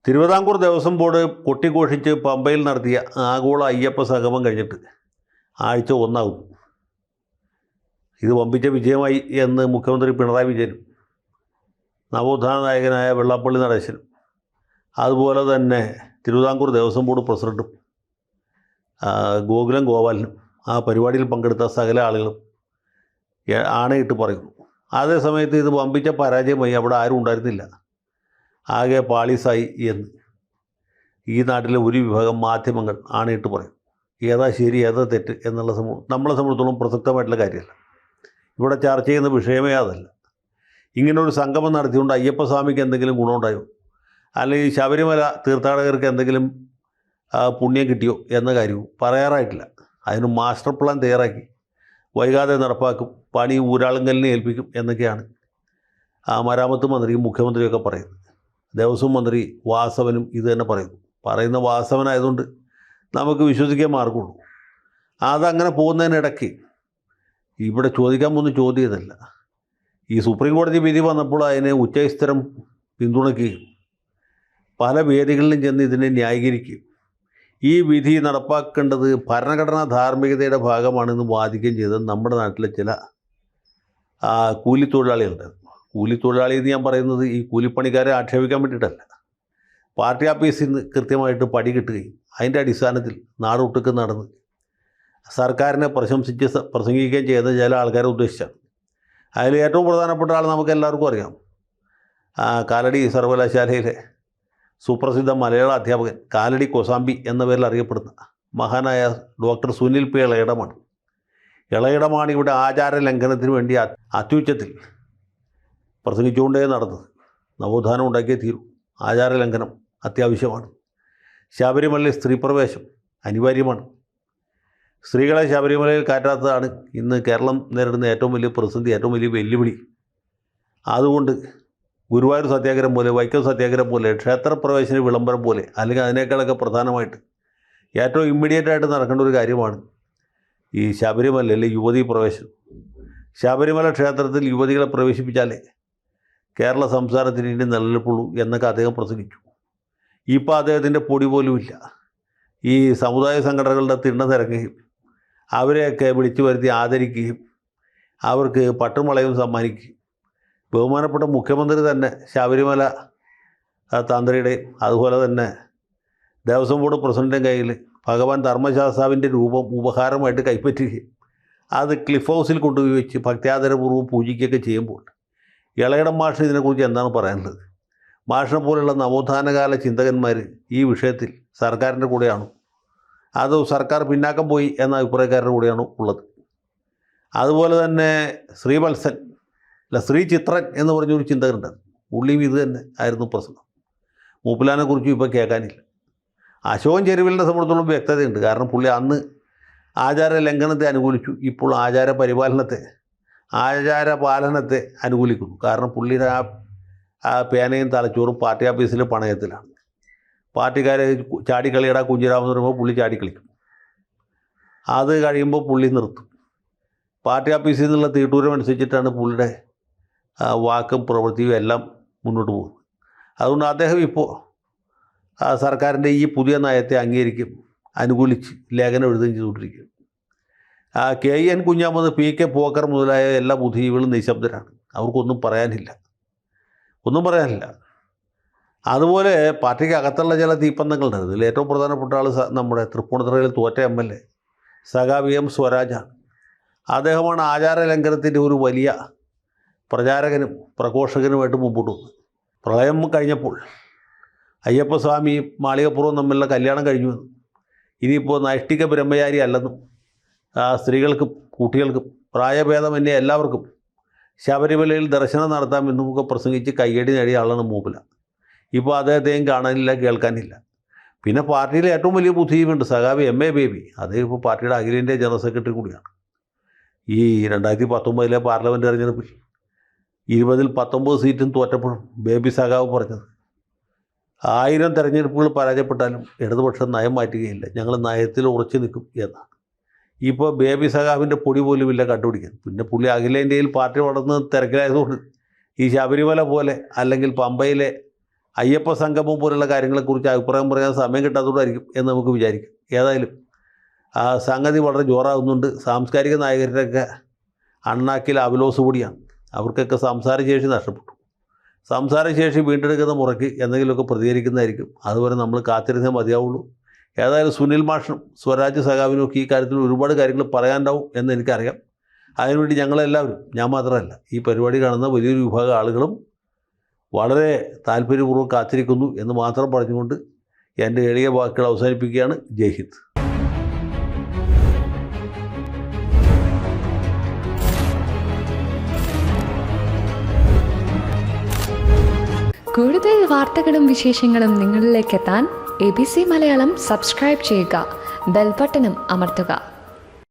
Thiruvithamkoor Devaswom board കൊട്ടിഘോഷിച്ച് പമ്പയിൽ നടത്തിയ ആഗോള അയ്യപ്പ സംഗമം കഴിഞ്ഞിട്ട് ആഴ്ച ഒന്നാകും. ഇത് വമ്പിച്ച വിജയമായി എന്ന് മുഖ്യമന്ത്രി പിണറായി വിജയനും നവോത്ഥാന നായകനായ വെള്ളാപ്പള്ളി നടേശനും അതുപോലെ തന്നെ തിരുവിതാംകൂർ ദേവസ്വം ബോർഡ് പ്രസിഡൻറ്റും ഗോകുലം ഗോപാലനും ആ പരിപാടിയിൽ പങ്കെടുത്ത സകല ആളുകളും ആണയിട്ട് പറയുന്നു. അതേ സമയത്ത് ഇത് വമ്പിച്ച പരാജയമായി, അവിടെ ആരും ഉണ്ടായിരുന്നില്ല, ആകെ പാളീസായി എന്ന് ഈ നാട്ടിലെ ഒരു വിഭാഗം മാധ്യമങ്ങൾ ആണയിട്ട് പറയും. ഏതാ ശരി ഏതാ തെറ്റ് എന്നുള്ള നമ്മളെ സംബന്ധിച്ചോളം പ്രസക്തമായിട്ടുള്ള കാര്യമല്ല. ഇവിടെ ചർച്ച ചെയ്യുന്ന വിഷയമേ അതല്ല. ഇങ്ങനൊരു സംഗമം നടത്തിക്കൊണ്ട് അയ്യപ്പസ്വാമിക്ക് എന്തെങ്കിലും ഗുണമുണ്ടായോ, അല്ലെങ്കിൽ ശബരിമല തീർത്ഥാടകർക്ക് എന്തെങ്കിലും പുണ്യം കിട്ടിയോ എന്ന കാര്യവും പറയാറായിട്ടില്ല. അതിന് മാസ്റ്റർ പ്ലാൻ തയ്യാറാക്കി വൈകാതെ നടപ്പാക്കും, പണി ഊരാളുങ്കലിനെ ഏൽപ്പിക്കും എന്നൊക്കെയാണ് മരാമത്ത് മന്ത്രിയും മുഖ്യമന്ത്രിയൊക്കെ പറയുന്നത്. ദേവസ്വം മന്ത്രി വാസവനും ഇത് തന്നെ പറയുന്ന വാസവനായതുകൊണ്ട് നമുക്ക് വിശ്വസിക്കാൻ മാർഗമുള്ളൂ. അതങ്ങനെ പോകുന്നതിനിടയ്ക്ക് ഇവിടെ ചോദിക്കാൻ പോകുന്ന ചോദ്യം ഇതല്ല. ഈ സുപ്രീം കോടതി വിധി വന്നപ്പോൾ അതിനെ ഉച്ചസ്ഥിരം പിന്തുണയ്ക്കുകയും പല വേദികളിലും ചെന്ന് ഇതിനെ ന്യായീകരിക്കുകയും ഈ വിധി നടപ്പാക്കേണ്ടത് ഭരണഘടനാ ധാർമ്മികതയുടെ ഭാഗമാണെന്ന് വാദിക്കുകയും ചെയ്തത് നമ്മുടെ നാട്ടിലെ ചില കൂലിത്തൊഴിലാളികളുണ്ട്. കൂലിത്തൊഴിലാളി എന്ന് ഞാൻ പറയുന്നത് ഈ കൂലിപ്പണിക്കാരെ ആക്ഷേപിക്കാൻ വേണ്ടിയിട്ടല്ല. പാർട്ടി ഓഫീസിൽ നിന്ന് കൃത്യമായിട്ട് പടി കിട്ടുകയും അതിൻ്റെ അടിസ്ഥാനത്തിൽ നാടൊട്ടുക്ക് നടന്ന് സർക്കാരിനെ പ്രശംസിച്ച് പ്രസംഗിക്കുകയും ചെയ്യുന്ന ചില ആൾക്കാരെ ഉദ്ദേശിച്ചാണ്. അതിൽ ഏറ്റവും പ്രധാനപ്പെട്ട ആൾ നമുക്ക് എല്ലാവർക്കും അറിയാം. കാലടി സർവകലാശാലയിലെ സുപ്രസിദ്ധ മലയാള അധ്യാപകൻ കാലടി കോസാമ്പി എന്ന പേരിൽ അറിയപ്പെടുന്ന മഹാനായ ഡോക്ടർ സുനിൽ പി ഇളയിടമാണ്. ഇളയിടമാണ് ഇവിടെ ആചാര ലംഘനത്തിന് വേണ്ടി അത്യുച്ചത്തിൽ പ്രസംഗിച്ചുകൊണ്ടേ നടന്നത്. നവോത്ഥാനം ഉണ്ടാക്കിയേ തീരൂ, ആചാര ലംഘനം അത്യാവശ്യമാണ്, ശബരിമലയിൽ സ്ത്രീ പ്രവേശം അനിവാര്യമാണ്, സ്ത്രീകളെ ശബരിമലയിൽ കയറ്റാത്തതാണ് ഇന്ന് കേരളം നേരിടുന്ന ഏറ്റവും വലിയ പ്രതിസന്ധി, ഏറ്റവും വലിയ വെല്ലുവിളി. അതുകൊണ്ട് ഗുരുവായൂർ സത്യാഗ്രഹം പോലെ, വൈക്കം സത്യാഗ്രഹം പോലെ, ക്ഷേത്രപ്രവേശന വിളംബരം പോലെ, അല്ലെങ്കിൽ അതിനേക്കാളൊക്കെ പ്രധാനമായിട്ട് ഏറ്റവും ഇമ്മീഡിയറ്റായിട്ട് നടക്കേണ്ട ഒരു കാര്യമാണ് ഈ ശബരിമലയിലെ യുവതീ പ്രവേശനം. ശബരിമല ക്ഷേത്രത്തിൽ യുവതികളെ പ്രവേശിപ്പിച്ചാലേ കേരള സംസ്ഥാനത്തിന് ഇനി നിലനിൽപ്പുള്ളൂ എന്നൊക്കെ അദ്ദേഹം പ്രസംഗിച്ചു. ഇപ്പോൾ അദ്ദേഹത്തിൻ്റെ പൊടി പോലുമില്ല. ഈ സമുദായ സംഘടനകളുടെ തിണ്ണ തിരക്കുകയും അവരെയൊക്കെ വിളിച്ചു വരുത്തി ആദരിക്കുകയും അവർക്ക് പട്ടുമളയും സമ്മാനിക്കുകയും ബഹുമാനപ്പെട്ട മുഖ്യമന്ത്രി തന്നെ ശബരിമല തന്ത്രിയുടെയും അതുപോലെ തന്നെ ദേവസ്വം ബോർഡ് പ്രസിഡൻ്റിൻ്റെ കയ്യിൽ ഭഗവാൻ ധർമ്മശാസ്താവിൻ്റെ രൂപം ഉപഹാരമായിട്ട് കൈപ്പറ്റുകയും അത് ക്ലിഫ് ഹൗസിൽ കൊണ്ടുപോയി വെച്ച് ഭക്ത്യാദരപൂർവ്വം പൂജിക്കുകയൊക്കെ ചെയ്യുമ്പോൾ ഇളയിടം മാഷ് ഇതിനെക്കുറിച്ച് എന്താണ് പറയാനുള്ളത്? മാഷിനെ പോലെയുള്ള നവോത്ഥാനകാല ചിന്തകന്മാർ ഈ വിഷയത്തിൽ സർക്കാരിൻ്റെ കൂടെയാണോ അതോ സർക്കാർ പിന്നാക്കം പോയി എന്ന അഭിപ്രായക്കാരുടെ കൂടെയാണോ ഉള്ളത്? അതുപോലെ തന്നെ ശ്രീവത്സൻ ശ്രീചിത്രൻ എന്ന് പറഞ്ഞൊരു ചിന്തകനുണ്ട്. പുള്ളിയും ഇത് തന്നെ ആയിരുന്നു പ്രശ്നം. മൂപ്പിലാനെക്കുറിച്ചും ഇപ്പോൾ കേൾക്കാനില്ല. അശോകൻ ചെരുവിലിനെ സംബന്ധിച്ചോളം വ്യക്തതയുണ്ട്. കാരണം പുള്ളി അന്ന് ആചാര ലംഘനത്തെ അനുകൂലിച്ചു, ഇപ്പോൾ ആചാര പാലനത്തെ അനുകൂലിക്കുന്നു. കാരണം പുള്ളിയുടെ ആ പേനയും തലച്ചോറും പാർട്ടി ഓഫീസിൽ പണയത്തിലാണ്. പാർട്ടിക്കാരെ ചാടിക്കളിയുടെ കുഞ്ഞിരാമെന്ന് പറയുമ്പോൾ പുള്ളി ചാടിക്കളിക്കും. അത് കഴിയുമ്പോൾ പുള്ളി നിർത്തും. പാർട്ടി ഓഫീസിൽ നിന്നുള്ള തീട്ടൂരം അനുസരിച്ചിട്ടാണ് പുള്ളിയുടെ വാക്കും പ്രവൃത്തിയും എല്ലാം മുന്നോട്ട് പോകുന്നത്. അതുകൊണ്ട് അദ്ദേഹം ഇപ്പോൾ സർക്കാരിൻ്റെ ഈ പുതിയ നയത്തെ അംഗീകരിക്കും, അനുകൂലിച്ച് ലേഖനം എഴുതുകയും ചെയ്തുകൊണ്ടിരിക്കുകയാണ്. KN കുഞ്ഞാമത്, PK പോക്കർ മുതലായ എല്ലാ ബുദ്ധിജീവികളും നിശബ്ദരാണ്. അവർക്കൊന്നും പറയാനില്ല. അതുപോലെ പാർട്ടിക്ക് അകത്തുള്ള ചില തീപ്പന്തങ്ങളുണ്ട്. ഇതിൽ ഏറ്റവും പ്രധാനപ്പെട്ട ആൾ നമ്മുടെ തൃപ്പൂണിത്തുറയിൽ തോറ്റ MLA സഖാവ് M സ്വരാജാണ്. അദ്ദേഹമാണ് ആചാര ലംഘനത്തിൻ്റെ ഒരു വലിയ പ്രചാരകനും പ്രഘോഷകനുമായിട്ട് മുമ്പോട്ട് വന്നത്. പ്രളയം കഴിഞ്ഞപ്പോൾ അയ്യപ്പസ്വാമി മാളികപ്പുറവും തമ്മിലുള്ള കല്യാണം കഴിഞ്ഞു. ഇനിയിപ്പോൾ നൈഷ്ഠിക ബ്രഹ്മചാരി അല്ലെന്നും സ്ത്രീകൾക്കും കുട്ടികൾക്കും പ്രായഭേദമന്യേ എല്ലാവർക്കും ശബരിമലയിൽ ദർശനം നടത്താമെന്നുമൊക്കെ പ്രസംഗിച്ച് കയ്യടി നേടിയ ആളാണ് മൂപ്പില. ഇപ്പോൾ അദ്ദേഹത്തെയും കാണാനില്ല, കേൾക്കാനില്ല. പിന്നെ പാർട്ടിയിലെ ഏറ്റവും വലിയ ബുദ്ധിജീവിയുണ്ട്, സഖാവ് MA ബേബി. അദ്ദേഹം ഇപ്പോൾ പാർട്ടിയുടെ അഖിലേന്ത്യാ ജനറൽ സെക്രട്ടറി കൂടിയാണ്. ഈ 2019 പാർലമെൻറ്റ് തെരഞ്ഞെടുപ്പിൽ 20-ൽ 19 സീറ്റും തോറ്റപ്പോഴും ബേബി സഖാവ് പറഞ്ഞത് 1000 തെരഞ്ഞെടുപ്പുകൾ പരാജയപ്പെട്ടാലും ഇടതുപക്ഷം നയം മാറ്റുകയില്ല, ഞങ്ങൾ നയത്തിൽ ഉറച്ചു നിൽക്കും എന്നാണ്. ഇപ്പോൾ ബേബി സഖാവിൻ്റെ പൊടി പോലുമില്ല കണ്ടുപിടിക്കാൻ. പിന്നെ പുള്ളി അഖിലേന്ത്യയിൽ പാർട്ടി വളർന്ന് തിരക്കിലായതുകൊണ്ട് ഈ ശബരിമല പോലെ അല്ലെങ്കിൽ പമ്പയിലെ അയ്യപ്പ സംഗമം പോലുള്ള കാര്യങ്ങളെക്കുറിച്ച് അഭിപ്രായം പറയാൻ സമയം കിട്ടാത്തതുകൊണ്ടായിരിക്കും എന്ന് നമുക്ക് വിചാരിക്കാം. ഏതായാലും ആ സംഗതി വളരെ ജോറാകുന്നുണ്ട്. സാംസ്കാരിക നായകരുടെയൊക്കെ അണ്ണാക്കിൽ അവലോസ് കൂടിയാണ്. അവർക്കൊക്കെ സംസാരശേഷി നഷ്ടപ്പെട്ടു. സംസാരശേഷി വീണ്ടെടുക്കുന്ന മുറയ്ക്ക് എന്തെങ്കിലുമൊക്കെ പ്രതികരിക്കുന്നതായിരിക്കും. അതുവരെ നമ്മൾ കാത്തിരുന്നേ മതിയാവുള്ളൂ. ഏതായാലും സുനിൽ മാഷും സ്വരാജ് സഖാവിനുമൊക്കെ ഈ കാര്യത്തിൽ ഒരുപാട് കാര്യങ്ങൾ പറയാനുണ്ടാവും എന്ന് എനിക്കറിയാം. അതിനുവേണ്ടി ഞങ്ങളെല്ലാവരും, ഞാൻ മാത്രമല്ല, ഈ പരിപാടി കാണുന്ന വലിയൊരു വിഭാഗം ആളുകളും വളരെ താല്പര്യപൂർവ്വം കാത്തിരിക്കുന്നു എന്ന് മാത്രം പറഞ്ഞുകൊണ്ട് എൻ്റെ എളിയ വാക്കുകൾ അവസാനിപ്പിക്കുകയാണ്. ജയ് ഹിന്ദ്. കൂടുതൽ വാർത്തകളും വിശേഷങ്ങളും നിങ്ങളിലേക്ക് എത്താൻ ABC മലയാളം സബ്സ്ക്രൈബ് ചെയ്യുക, ബെൽ ബട്ടണും അമർത്തുക.